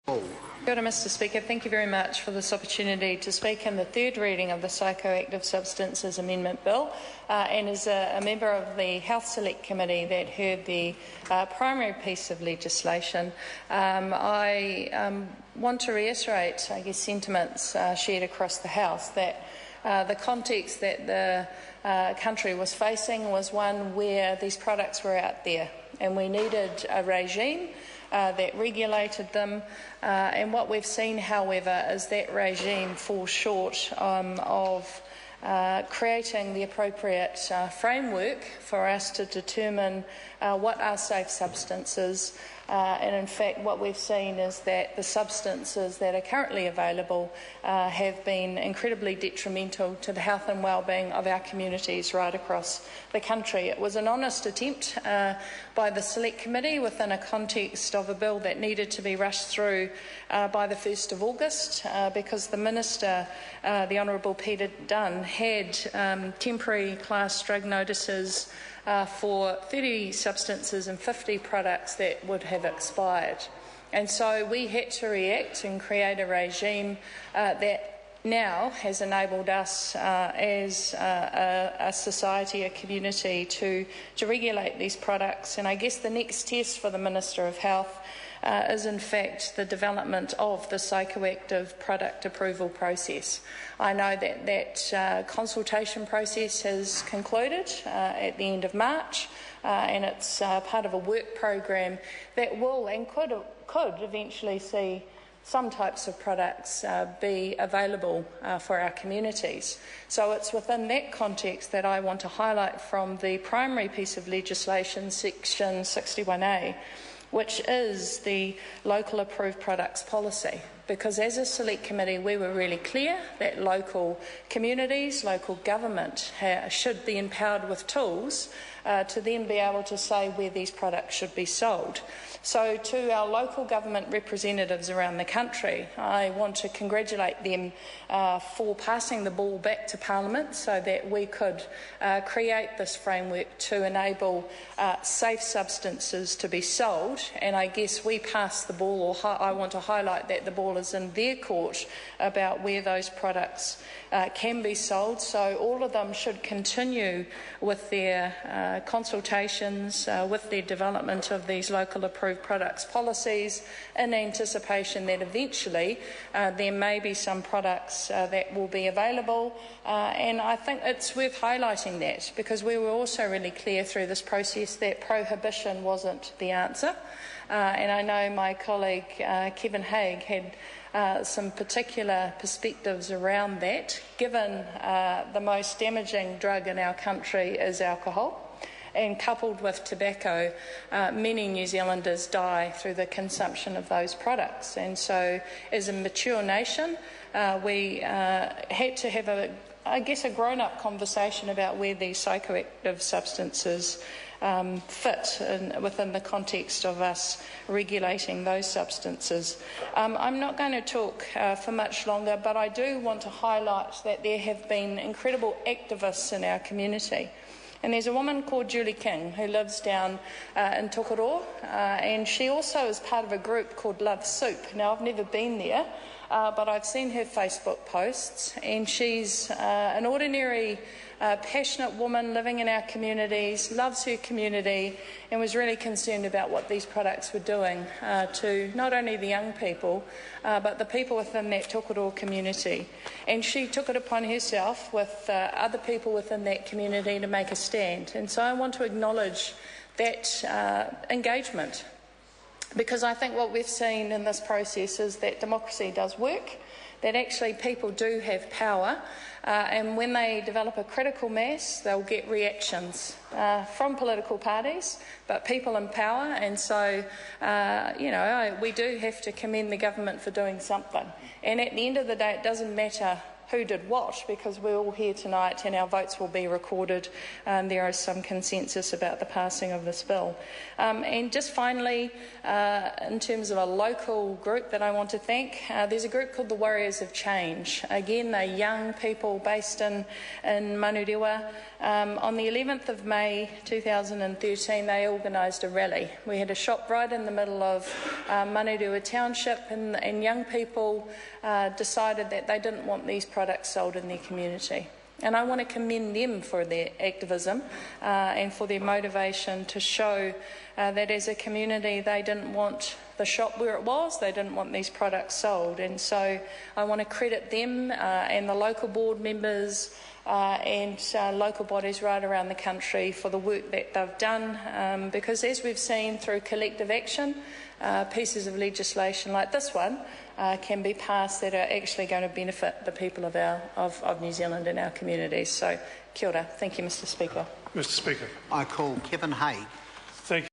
Mr Speaker, thank you very much for this opportunity to speak in the third reading of the Psychoactive Substances Amendment Bill, and as a member of the Health Select Committee that heard the primary piece of legislation, I want to reiterate, sentiments shared across the House that the context that the country was facing was one where these products were out there and we needed a regime that regulated them, and what we've seen, however, is that regime fall short of creating the appropriate framework for us to determine what are safe substances. And in fact, what we've seen is that the substances that are currently available have been incredibly detrimental to the health and well-being of our communities right across the country. It was an honest attempt by the Select Committee within a context of a bill that needed to be rushed through by the 1st of August because the Minister, the Honourable Peter Dunn, had temporary class drug notices for 30 substances and 50 products that would have expired. And so we had to react and create a regime that now has enabled us as a society, a community, to regulate these products. And I guess the next test for the Minister of Health is in fact the development of the psychoactive product approval process. I know that that consultation process has concluded at the end of March, and it's part of a work program that will and could eventually see some types of products be available for our communities. So it's within that context that I want to highlight from the primary piece of legislation, section 61A, which is the local approved products policy. Because as a Select Committee, we were really clear that local communities, local government should be empowered with tools to then be able to say where these products should be sold. So to our local government representatives around the country, I want to congratulate them for passing the ball back to Parliament so that we could create this framework to enable safe substances to be sold. And I guess we passed the ball, or I want to highlight that the ball is in their court about where those products can be sold. So all of them should continue with their consultations, with their development of these local approved products policies in anticipation that eventually there may be some products that will be available. And I think it's worth highlighting that because we were also really clear through this process that prohibition wasn't the answer. And I know my colleague Kevin Haig had some particular perspectives around that, given the most damaging drug in our country is alcohol. And coupled with tobacco, many New Zealanders die through the consumption of those products. And so as a mature nation, we had to have a grown-up conversation about where these psychoactive substances fit within the context of us regulating those substances. I'm not going to talk for much longer, but I do want to highlight that there have been incredible activists in our community. And there's a woman called Julie King who lives down in Tokoroa, and she also is part of a group called Love Soup. Now, I've never been there, but I've seen her Facebook posts, and she's an ordinary, passionate woman living in our communities, loves her community, and was really concerned about what these products were doing to not only the young people, but the people within that Tokoroa community. And she took it upon herself with other people within that community to make a stand. And so I want to acknowledge that engagement, because I think what we've seen in this process is that democracy does work, that actually people do have power, and when they develop a critical mass, they'll get reactions from political parties, but people in power. And so, we do have to commend the government for doing something. And at the end of the day, it doesn't matter who did what, because we're all here tonight and our votes will be recorded. There is some consensus about the passing of this bill. And just finally, in terms of a local group that I want to thank, there's a group called the Warriors of Change. Again, they're young people based in Manurewa. On the 11th of May 2013, they organised a rally. We had a shop right in the middle of Manurewa Township, and young people decided that they didn't want these products sold in their community. And I want to commend them for their activism and for their motivation to show that as a community they didn't want the shop where it was, they didn't want these products sold. And so I want to credit them and the local board members and local bodies right around the country for the work that they've done, because as we've seen through collective action, pieces of legislation like this one can be passed that are actually going to benefit the people of New Zealand and our communities. So, kia ora. Thank you, Mr. Speaker. Mr. Speaker. I call Kevin Hay. Thank you.